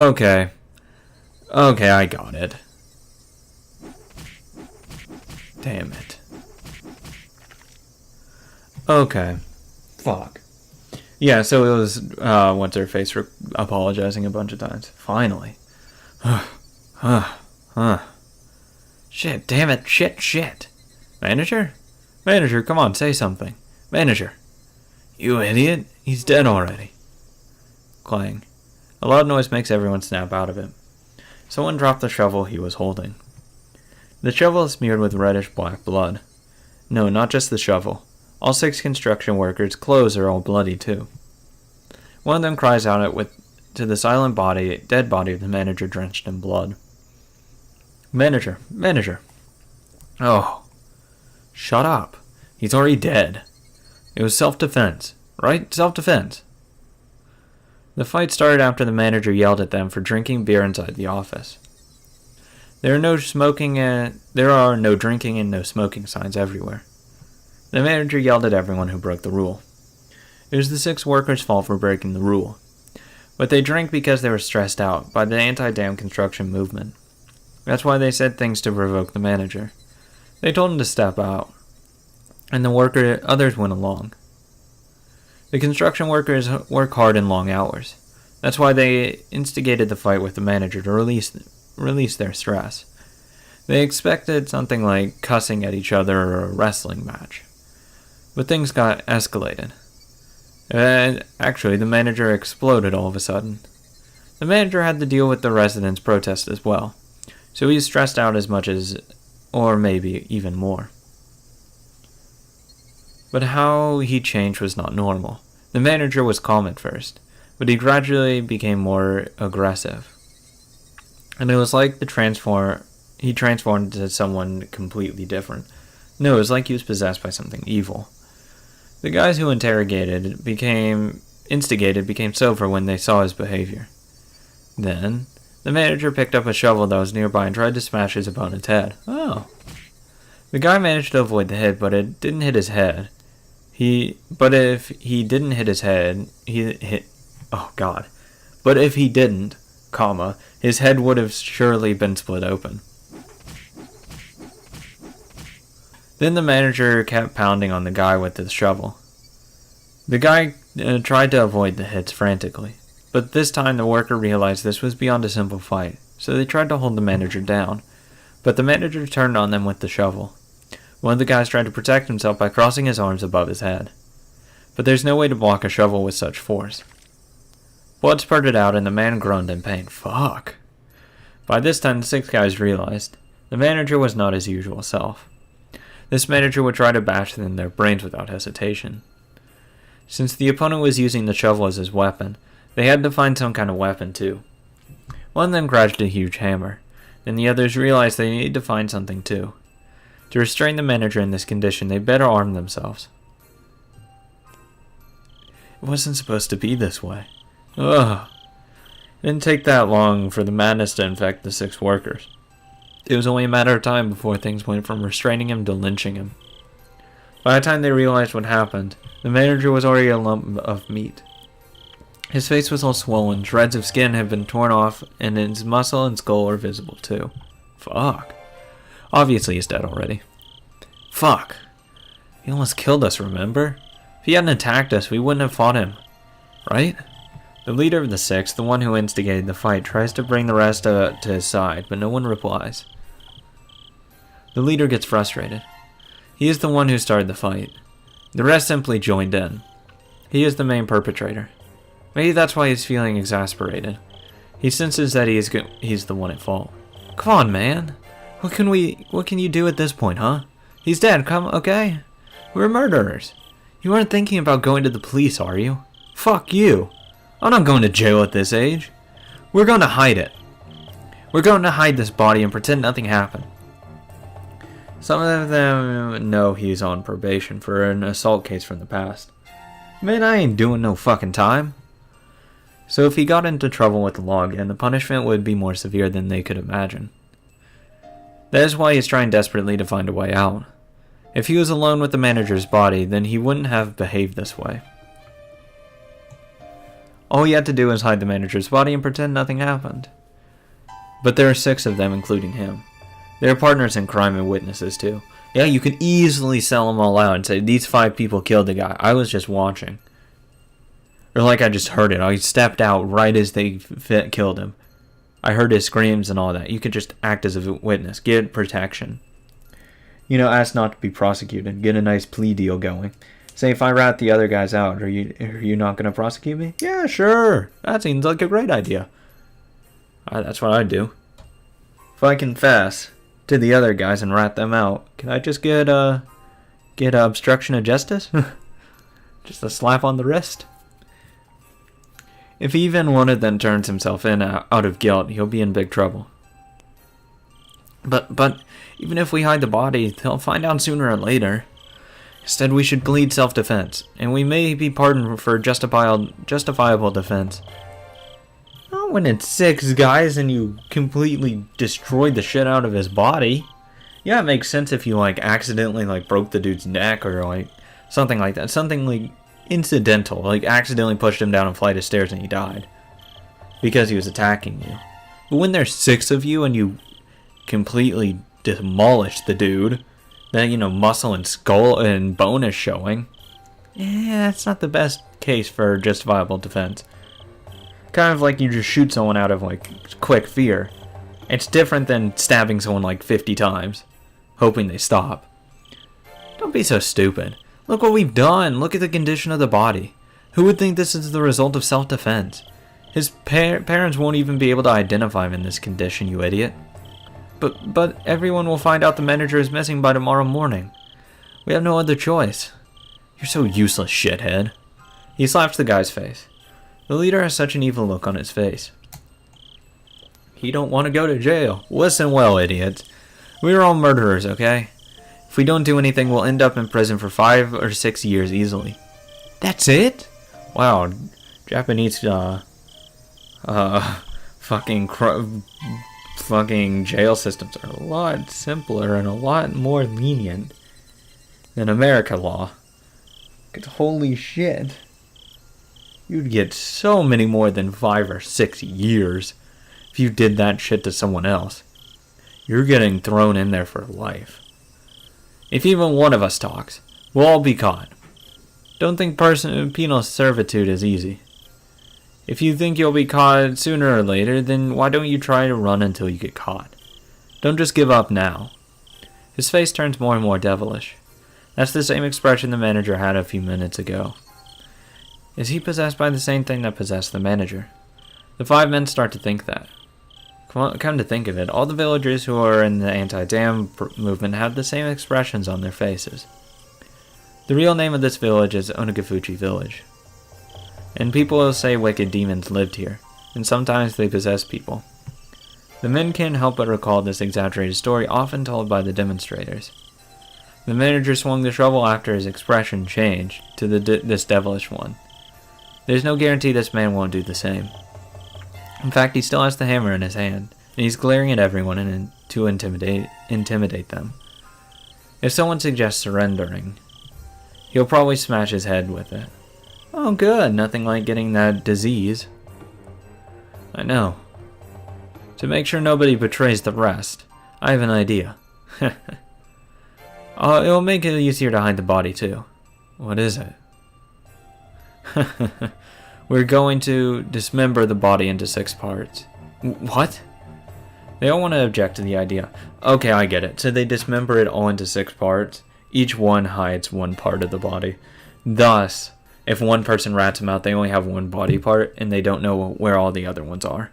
Okay. Okay, I got it. Damn it. Okay. Fuck. Yeah, so it was, what's her face apologizing a bunch of times. Finally. Shit, damn it, shit. Manager? Manager, come on, say something. Manager. You idiot, he's dead already. Clang. A loud noise makes everyone snap out of it. Someone dropped the shovel he was holding. The shovel is smeared with reddish-black blood. No, not just the shovel. All 6 construction workers' clothes are all bloody too. One of them cries out to the silent dead body of the manager drenched in blood. Manager. Oh. Shut up. He's already dead. It was self-defense, right? Self-defense. The fight started after the manager yelled at them for drinking beer inside the office. There are no drinking and no smoking signs everywhere. The manager yelled at everyone who broke the rule. It was the 6 workers' fault for breaking the rule. But they drank because they were stressed out by the anti-dam construction movement. That's why they said things to provoke the manager. They told him to step out, and the others went along. The construction workers work hard in long hours. That's why they instigated the fight with the manager to release their stress. They expected something like cussing at each other or a wrestling match. But things got escalated. And actually, the manager exploded all of a sudden. The manager had to deal with the residents' protest as well, so he was stressed out as much as, or maybe even more. But how he changed was not normal. The manager was calm at first, but he gradually became more aggressive. And it was like he transformed into someone completely different. No, it was like he was possessed by something evil. The guys who instigated became sober when they saw his behavior. Then, the manager picked up a shovel that was nearby and tried to smash his opponent's head. Oh. The guy managed to avoid the hit, but it didn't hit his head. But if he didn't, his head would have surely been split open. Then the manager kept pounding on the guy with the shovel. The guy tried to avoid the hits frantically, but this time the worker realized this was beyond a simple fight, so they tried to hold the manager down, but the manager turned on them with the shovel. One of the guys tried to protect himself by crossing his arms above his head, but there's no way to block a shovel with such force. Blood spurted out and the man groaned in pain. Fuck. By this time the 6 guys realized the manager was not his usual self. This manager would try to bash in their brains without hesitation. Since the opponent was using the shovel as his weapon, they had to find some kind of weapon too. One of them grabbed a huge hammer. Then the others realized they needed to find something too. To restrain the manager in this condition, they better arm themselves. It wasn't supposed to be this way. Ugh. It didn't take that long for the madness to infect the 6 workers. It was only a matter of time before things went from restraining him to lynching him. By the time they realized what happened, the manager was already a lump of meat. His face was all swollen, shreds of skin had been torn off, and his muscle and skull were visible too. Fuck. Obviously he's dead already. Fuck. He almost killed us, remember? If he hadn't attacked us, we wouldn't have fought him. Right? The leader of the 6, the one who instigated the fight, tries to bring the rest to his side, but no one replies. The leader gets frustrated. He is the one who started the fight. The rest simply joined in. He is the main perpetrator. Maybe that's why he's feeling exasperated. He senses that he's the one at fault. Come on, man. What can you do at this point, huh? He's dead, okay? We're murderers. You aren't thinking about going to the police, are you? Fuck you. I'm not going to jail at this age. We're going to hide it. We're going to hide this body and pretend nothing happened. Some of them know he's on probation for an assault case from the past. Man, I ain't doing no fucking time. So if he got into trouble with the law again, the punishment would be more severe than they could imagine. That is why he's trying desperately to find a way out. If he was alone with the manager's body, then he wouldn't have behaved this way. All he had to do was hide the manager's body and pretend nothing happened. But there are 6 of them, including him. They're partners in crime and witnesses, too. Yeah, you can easily sell them all out and say, these 5 people killed the guy. I was just watching. Or like I just heard it. I stepped out right as they killed him. I heard his screams and all that. You could just act as a witness. Get protection. Ask not to be prosecuted. Get a nice plea deal going. Say, if I rat the other guys out, are you not going to prosecute me? Yeah, sure. That seems like a great idea. That's what I'd do. If I confess to the other guys and rat them out, can I just get obstruction of justice? Just a slap on the wrist? If even one of them turns himself in out of guilt, he'll be in big trouble. But even if we hide the body, they'll find out sooner or later. Instead, we should plead self-defense, and we may be pardoned for justifiable defense. Not when it's 6 guys and you completely destroyed the shit out of his body. Yeah, it makes sense if you accidentally broke the dude's neck or something like that. Something incidental, accidentally pushed him down a flight of stairs and he died because he was attacking you. But when there's 6 of you and you completely demolish the dude, then muscle and skull and bone is showing, that's not the best case for justifiable defense. Kind of like you just shoot someone out of quick fear. It's different than stabbing someone 50 times hoping they stop. Don't be so stupid. Look what we've done. Look at the condition of the body. Who would think this is the result of self-defense? His parents won't even be able to identify him in this condition, you idiot. But everyone will find out the manager is missing by tomorrow morning. We have no other choice. You're so useless, shithead. He slaps the guy's face. The leader has such an evil look on his face. He don't want to go to jail. Listen well, idiots. We're all murderers, okay? If we don't do anything, we'll end up in prison for 5 or 6 years easily. That's it? Wow, Japanese, fucking jail systems are a lot simpler and a lot more lenient than America law. Holy shit. You'd get so many more than 5 or 6 years if you did that shit to someone else. You're getting thrown in there for life. If even one of us talks, we'll all be caught. Don't think penal servitude is easy. If you think you'll be caught sooner or later, then why don't you try to run until you get caught? Don't just give up now. His face turns more and more devilish. That's the same expression the manager had a few minutes ago. Is he possessed by the same thing that possessed the manager? The 5 men start to think that. Come to think of it, all the villagers who are in the anti-dam movement have the same expressions on their faces. The real name of this village is Onagafuchi Village. And people will say wicked demons lived here, and sometimes they possess people. The men can't help but recall this exaggerated story often told by the demonstrators. The manager swung the shovel after his expression changed to this devilish one. There's no guarantee this man won't do the same. In fact, he still has the hammer in his hand, and he's glaring at everyone to intimidate them. If someone suggests surrendering, he'll probably smash his head with it. Oh good, nothing like getting that disease. I know. To make sure nobody betrays the rest, I have an idea. It'll make it easier to hide the body too. What is it? We're going to dismember the body into 6 parts. What? They all want to object to the idea. Okay, I get it. So they dismember it all into 6 parts. Each one hides one part of the body. Thus, if one person rats him out, they only have one body part, and they don't know where all the other ones are.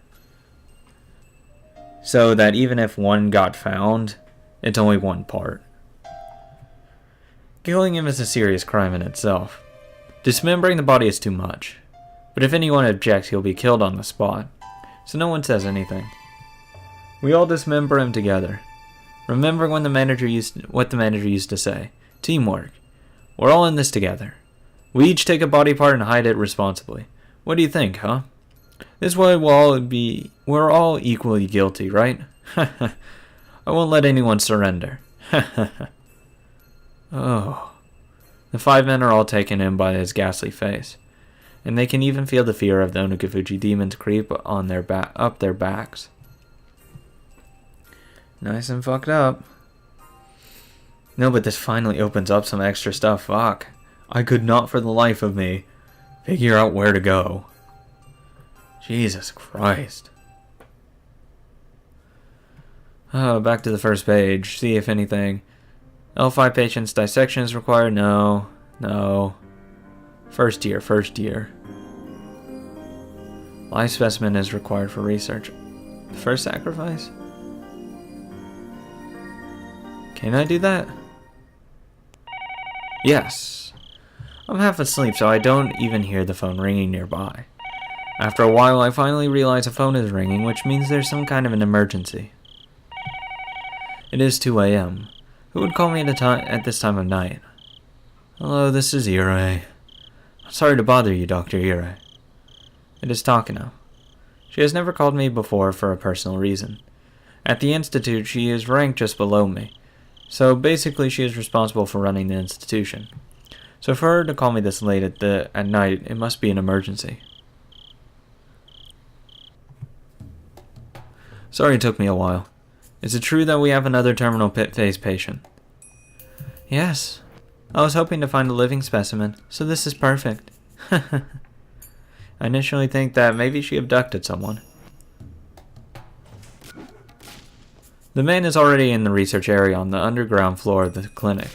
So that even if one got found, it's only one part. Killing him is a serious crime in itself. Dismembering the body is too much. But if anyone objects, he'll be killed on the spot. So no one says anything. We all dismember him together. Remembering what the manager used to say. Teamwork. We're all in this together. We each take a body part and hide it responsibly. What do you think, huh? This way we're all equally guilty, right? I won't let anyone surrender. Oh. The 5 men are all taken in by his ghastly face. and they can even feel the fear of the Onagafuji demons creep on up their backs. Nice and fucked up. No, but this finally opens up some extra stuff. Fuck. I could not for the life of me figure out where to go. Jesus Christ. Back to the first page. See if anything. L5 patients dissection is required. No. No. First year. Live specimen is required for research. First sacrifice? Can I do that? Yes. I'm half asleep, so I don't even hear the phone ringing nearby. After a while, I finally realize a phone is ringing, which means there's some kind of an emergency. It is 2 a.m. Who would call me at this time of night? Hello, this is Irei. Sorry to bother you, Dr. Irei. It is Takano. She has never called me before for a personal reason. At the institute, she is ranked just below me. So basically, she is responsible for running the institution. So for her to call me this late at night, it must be an emergency. Sorry it took me a while. Is it true that we have another terminal phase patient? Yes. I was hoping to find a living specimen, so this is perfect. I initially think that maybe she abducted someone. The man is already in the research area on the underground floor of the clinic.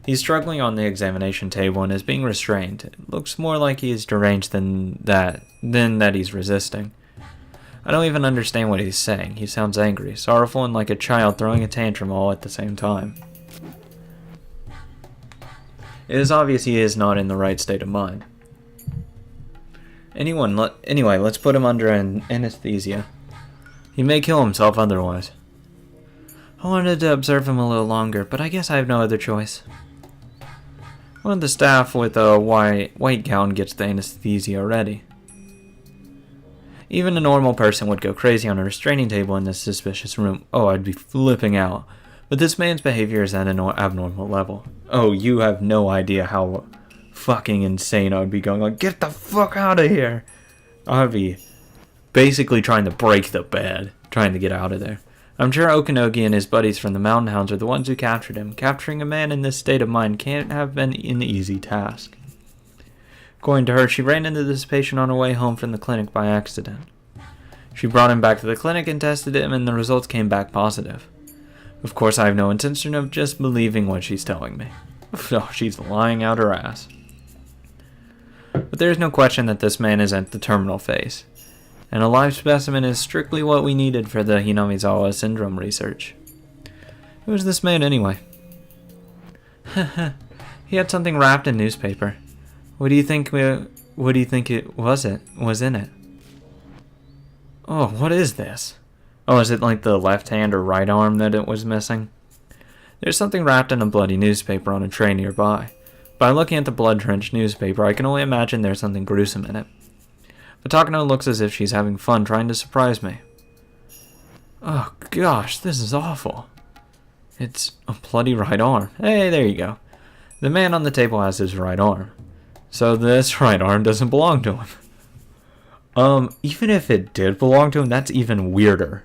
He's struggling on the examination table and is being restrained. It looks more like he is deranged than that he's resisting. I don't even understand what he's saying. He sounds angry, sorrowful, and like a child throwing a tantrum all at the same time. It is obvious he is not in the right state of mind. Anyway, let's put him under anesthesia. He may kill himself otherwise. I wanted to observe him a little longer, but I guess I have no other choice. One of the staff with a white gown gets the anesthesia ready. Even a normal person would go crazy on a restraining table in this suspicious room. Oh, I'd be flipping out. But this man's behavior is at an abnormal level. Oh, you have no idea how fucking insane I would be going. Like, get the fuck out of here! I'd be basically trying to break the bed, trying to get out of there. I'm sure Okanogi and his buddies from the Mountain Hounds are the ones who captured him. Capturing a man in this state of mind can't have been an easy task. According to her, she ran into this patient on her way home from the clinic by accident. She brought him back to the clinic and tested him, and the results came back positive. Of course, I have no intention of just believing what she's telling me. Oh, she's lying out her ass. But there is no question that this man is at the terminal phase, and a live specimen is strictly what we needed for the Hinamizawa syndrome research. Who is this man anyway? He had something wrapped in newspaper. What do you think it was in it? Oh, what is this? Oh, is it like the left hand or right arm that it was missing? There's something wrapped in a bloody newspaper on a tray nearby. By looking at the blood-drenched newspaper, I can only imagine there's something gruesome in it. But Takano looks as if she's having fun trying to surprise me. Oh gosh, this is awful. It's a bloody right arm. Hey, there you go. The man on the table has his right arm. So this right arm doesn't belong to him. Even if it did belong to him, that's even weirder.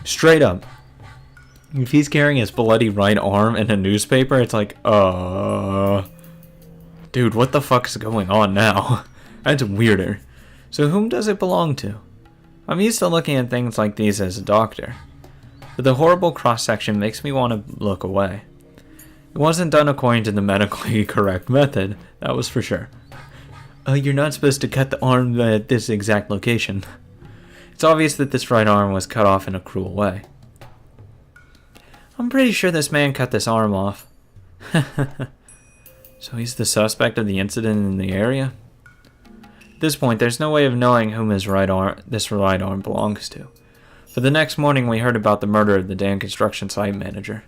Straight up. If he's carrying his bloody right arm in a newspaper, it's like, dude, what the fuck is going on now? That's weirder. So whom does it belong to? I'm used to looking at things like these as a doctor, but the horrible cross-section makes me want to look away. It wasn't done according to the medically correct method, that was for sure. You're not supposed to cut the arm at this exact location. It's obvious that this right arm was cut off in a cruel way. I'm pretty sure this man cut this arm off. So he's the suspect of the incident in the area? At this point, there's no way of knowing whom this right arm belongs to. But the next morning, we heard about the murder of the Dan construction site manager,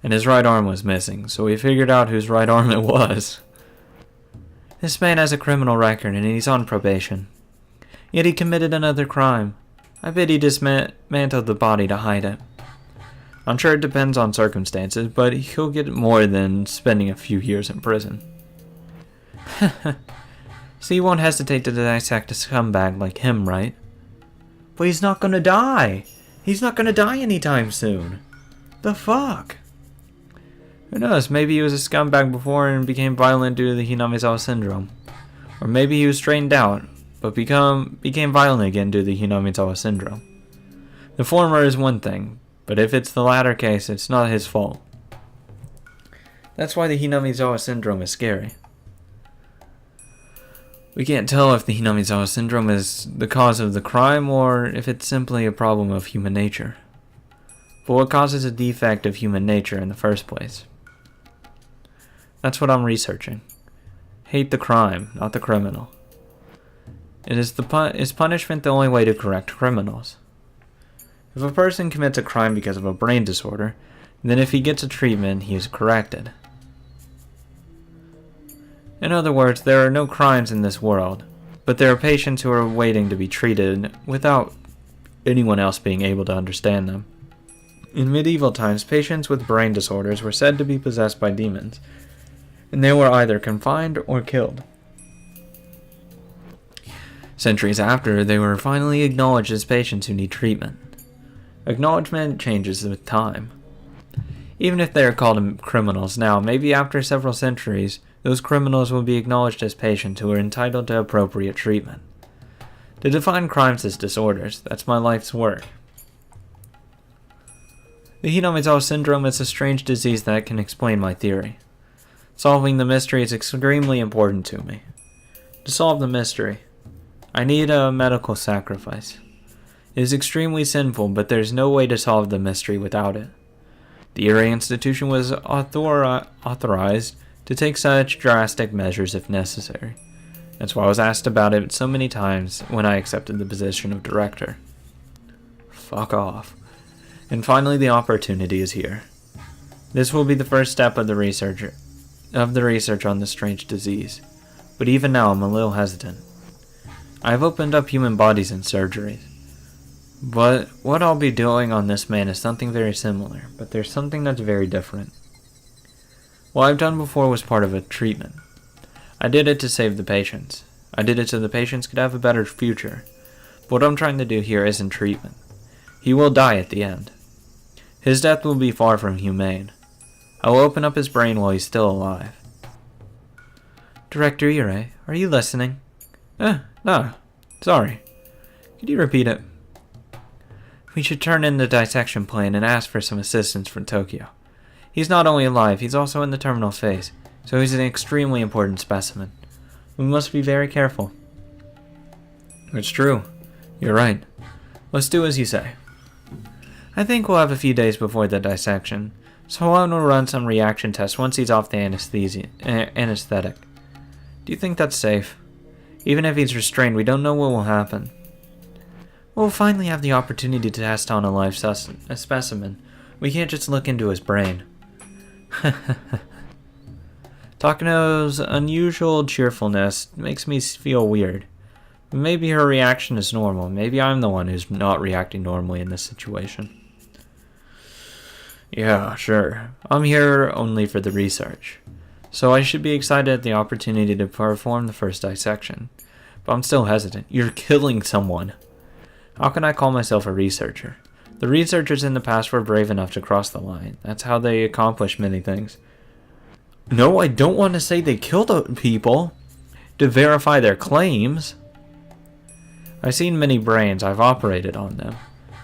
and his right arm was missing, so we figured out whose right arm it was. This man has a criminal record, and he's on probation. Yet he committed another crime. I bet he dismantled the body to hide it. I'm sure it depends on circumstances, but he'll get more than spending a few years in prison. So you won't hesitate to dissect a scumbag like him, right? But he's not gonna die! He's not gonna die anytime soon! The fuck? Who knows, maybe he was a scumbag before and became violent due to the Hinamizawa syndrome. Or maybe he was straightened out, but became violent again due to the Hinamizawa syndrome. The former is one thing, but if it's the latter case, it's not his fault. That's why the Hinamizawa syndrome is scary. We can't tell if the Hinamizawa syndrome is the cause of the crime or if it's simply a problem of human nature. But what causes a defect of human nature in the first place? That's what I'm researching. Hate the crime, not the criminal. Is punishment the only way to correct criminals? If a person commits a crime because of a brain disorder, then if he gets a treatment, he is corrected. In other words, there are no crimes in this world, but there are patients who are waiting to be treated without anyone else being able to understand them. In medieval times, patients with brain disorders were said to be possessed by demons, and they were either confined or killed. Centuries after, they were finally acknowledged as patients who need treatment. Acknowledgement changes with time. Even if they are called criminals now, maybe after several centuries, those criminals will be acknowledged as patients who are entitled to appropriate treatment. To define crimes as disorders, that's my life's work. The Hinamizawa syndrome is a strange disease that can explain my theory. Solving the mystery is extremely important to me. To solve the mystery, I need a medical sacrifice. It is extremely sinful, but there's no way to solve the mystery without it. The Erie Institution was authorized to take such drastic measures if necessary. That's why I was asked about it so many times when I accepted the position of director. Fuck off. And finally, the opportunity is here. This will be the first step of the research on this strange disease. But even now, I'm a little hesitant. I have opened up human bodies in surgeries. But what I'll be doing on this man is something very similar, but there's something that's very different. What I've done before was part of a treatment. I did it to save the patients. I did it so the patients could have a better future. But what I'm trying to do here isn't treatment. He will die at the end. His death will be far from humane. I will open up his brain while he's still alive. Director Ire, are you listening? No. Sorry. Could you repeat it? We should turn in the dissection plan and ask for some assistance from Tokyo. He's not only alive, he's also in the terminal phase, so he's an extremely important specimen. We must be very careful. It's true. You're right. Let's do as you say. I think we'll have a few days before the dissection, so I will run some reaction tests once he's off the anesthetic. Do you think that's safe? Even if he's restrained, we don't know what will happen. We'll finally have the opportunity to test on a live specimen. We can't just look into his brain. Takano's unusual cheerfulness makes me feel weird. Maybe her reaction is normal. Maybe I'm the one who's not reacting normally in this situation. Yeah, sure. I'm here only for the research. So I should be excited at the opportunity to perform the first dissection. But I'm still hesitant. You're killing someone. How can I call myself a researcher? The researchers in the past were brave enough to cross the line. That's how they accomplished many things. No, I don't want to say they killed people to verify their claims. I've seen many brains. I've operated on them.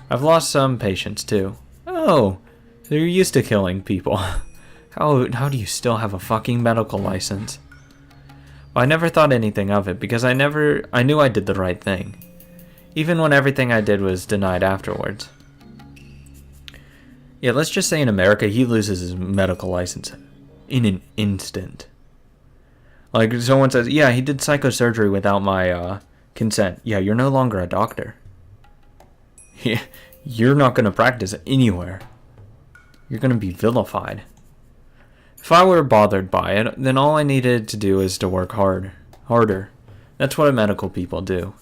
I've lost some patients too. Oh, so you're used to killing people. How do you still have a fucking medical license? Well, I never thought anything of it because I knew I did the right thing. Even when everything I did was denied afterwards. Yeah, let's just say in America, he loses his medical license in an instant. Like, someone says, yeah, he did psychosurgery without my consent. Yeah, you're no longer a doctor. Yeah, you're not going to practice anywhere. You're going to be vilified. If I were bothered by it, then all I needed to do is to work harder. That's what medical people do.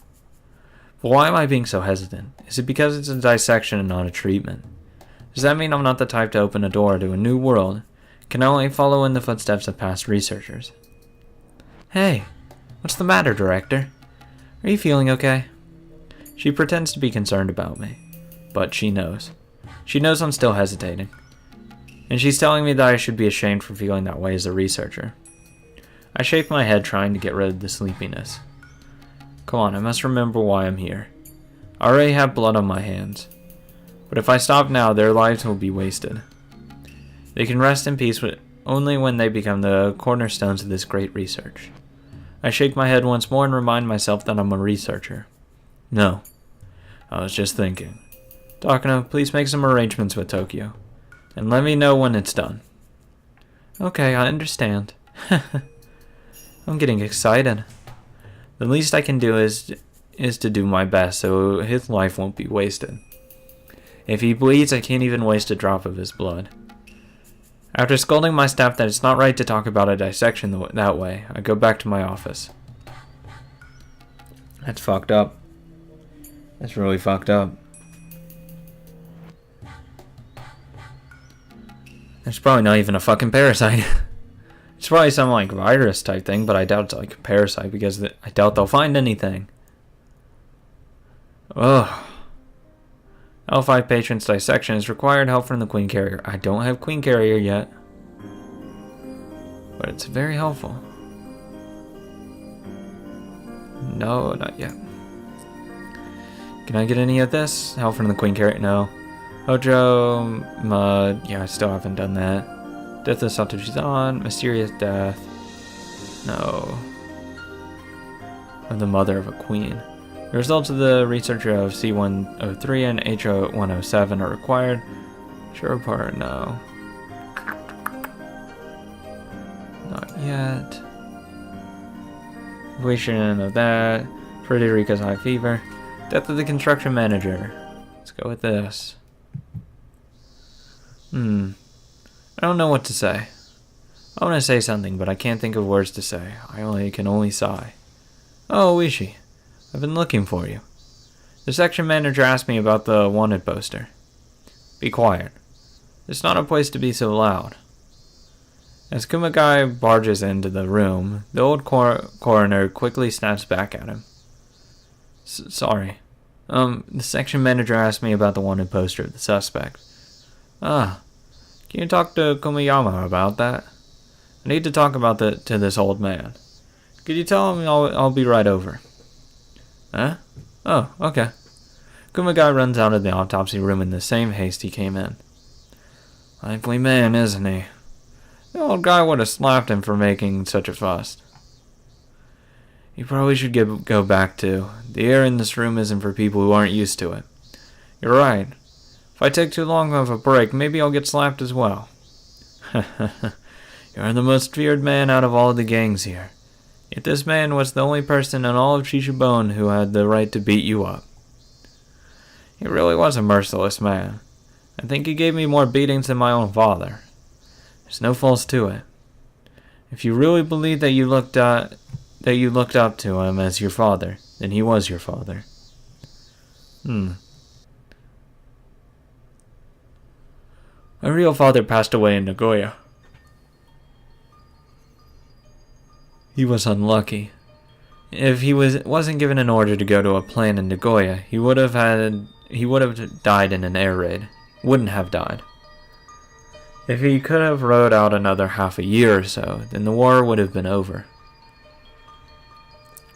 But why am I being so hesitant? Is it because it's a dissection and not a treatment? Does that mean I'm not the type to open a door to a new world? Can I only follow in the footsteps of past researchers? Hey, What's the matter, Director? Are you feeling okay? She pretends to be concerned about me, but she knows. She knows I'm still hesitating. And she's telling me that I should be ashamed for feeling that way as a researcher. I shake my head, trying to get rid of the sleepiness. Come on, I must remember why I'm here. I already have blood on my hands. But if I stop now, their lives will be wasted. They can rest in peace only when they become the cornerstones of this great research. I shake my head once more and remind myself that I'm a researcher. No. I was just thinking. Takano, please make some arrangements with Tokyo. And let me know when it's done. Okay, I understand. I'm getting excited. The least I can do is to do my best so his life won't be wasted. If he bleeds, I can't even waste a drop of his blood. After scolding my staff that it's not right to talk about a dissection that way, I go back to my office. That's fucked up. That's really fucked up. It's probably not even a fucking parasite. It's probably some like virus type thing, but I doubt it's like a parasite because I doubt they'll find anything. Ugh. L5 Patron's dissection is required help from the Queen Carrier. I don't have Queen Carrier yet, but it's very helpful. No, not yet. Can I get any of this? Help from the Queen Carrier? No. Hojo, yeah, I still haven't done that. Death of Satujizan, Mysterious Death. No. Of the Mother of a Queen. The results of the research of C103 and HO107 are required. Sure part, no. Not yet. Completion of that. Frederica's High Fever. Death of the Construction Manager. Let's go with this. I don't know what to say. I want to say something, but I can't think of words to say. I can only sigh. Oh, Oishi. I've been looking for you. The section manager asked me about the wanted poster. Be quiet. It's not a place to be so loud. As Kumagai barges into the room, the old coroner quickly snaps back at him. Sorry. The section manager asked me about the wanted poster of the suspect. Ah. Can you talk to Kumiyama about that? I need to talk about that to this old man. Could you tell him I'll be right over? Huh? Oh, okay. Kumagai runs out of the autopsy room in the same haste he came in. Likely man, isn't he? The old guy would have slapped him for making such a fuss. You probably should go back too. The air in this room isn't for people who aren't used to it. You're right. If I take too long of a break, maybe I'll get slapped as well. You're the most feared man out of all the gangs here. Yet this man was the only person in all of Shishibone who had the right to beat you up. He really was a merciless man. I think he gave me more beatings than my own father. There's no false to it. If you really believe that you looked up to him as your father, then he was your father. My real father passed away in Nagoya. He was unlucky. If he wasn't given an order to go to a plant in Nagoya, he would have died in an air raid. Wouldn't have died. If he could have rode out another half a year or so, then the war would have been over.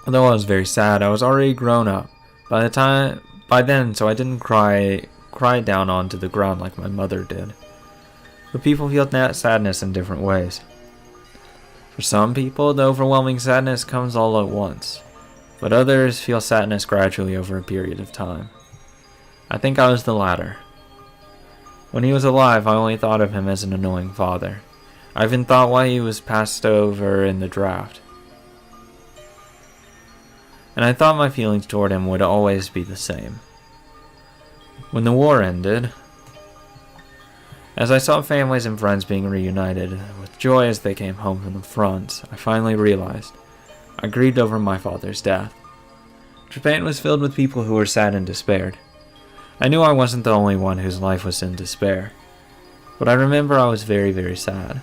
Although I was very sad, I was already grown up by then, so I didn't cry down onto the ground like my mother did. But people feel that sadness in different ways. For some people, the overwhelming sadness comes all at once, but others feel sadness gradually over a period of time. I think I was the latter. When he was alive, I only thought of him as an annoying father. I even thought why he was passed over in the draft. And I thought my feelings toward him would always be the same. When the war ended, as I saw families and friends being reunited with joy as they came home from the front, I finally realized I grieved over my father's death. Japan was filled with people who were sad and despaired. I knew I wasn't the only one whose life was in despair, but I remember I was very, very sad.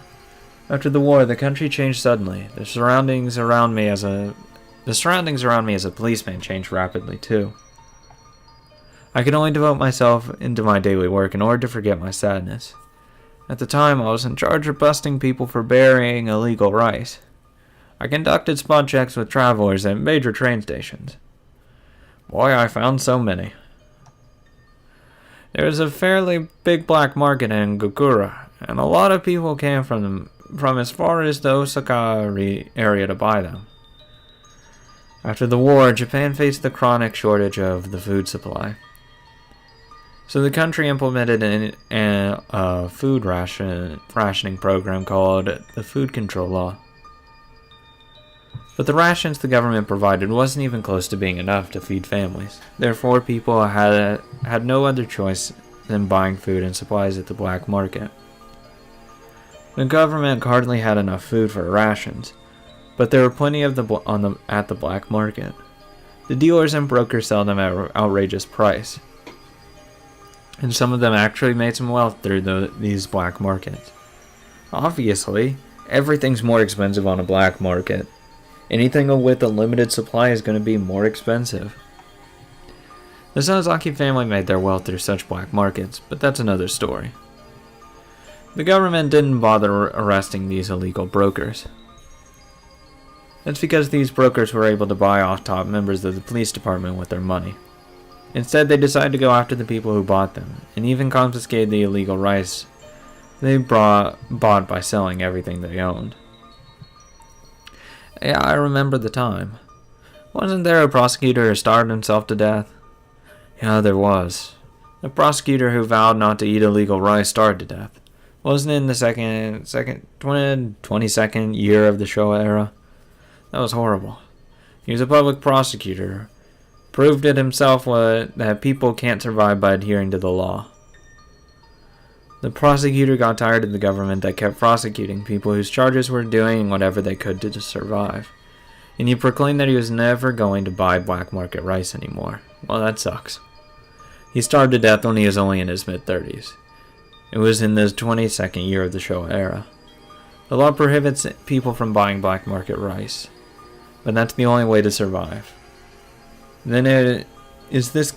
After the war, the country changed suddenly. The surroundings around me as The surroundings around me as a policeman changed rapidly, too. I could only devote myself into my daily work in order to forget my sadness. At the time, I was in charge of busting people for burying illegal rice. I conducted spot checks with travelers at major train stations. Boy, I found so many. There was a fairly big black market in Gokura, and a lot of people came from as far as the Osaka area to buy them. After the war, Japan faced the chronic shortage of the food supply. So the country implemented a food rationing program called the Food Control Law. But the rations the government provided wasn't even close to being enough to feed families. Therefore, people had no other choice than buying food and supplies at the black market. The government hardly had enough food for rations, but there were plenty of at the black market. The dealers and brokers sell them at an outrageous price, and some of them actually made some wealth through these black markets. Obviously, everything's more expensive on a black market. Anything with a limited supply is going to be more expensive. The Sozaki family made their wealth through such black markets, but that's another story. The government didn't bother arresting these illegal brokers. That's because these brokers were able to buy off top members of the police department with their money. Instead, they decided to go after the people who bought them, and even confiscated the illegal rice they bought by selling everything they owned. Yeah, I remember the time. Wasn't there a prosecutor who starved himself to death? Yeah, there was. The prosecutor who vowed not to eat illegal rice starved to death. Wasn't it in the 22nd year of the Showa era? That was horrible. He was a public prosecutor. Proved it himself that people can't survive by adhering to the law. The prosecutor got tired of the government that kept prosecuting people whose charges were doing whatever they could to survive. And he proclaimed that he was never going to buy black market rice anymore. Well, that sucks. He starved to death when he was only in his mid-30s. It was in the 22nd year of the Showa era. The law prohibits people from buying black market rice, but that's the only way to survive. Then is this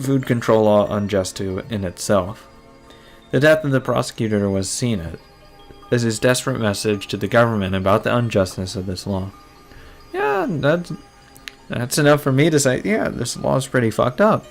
food control law unjust in itself? The death of the prosecutor was seen as his desperate message to the government about the unjustness of this law. Yeah, that's enough for me to say, yeah, this law is pretty fucked up.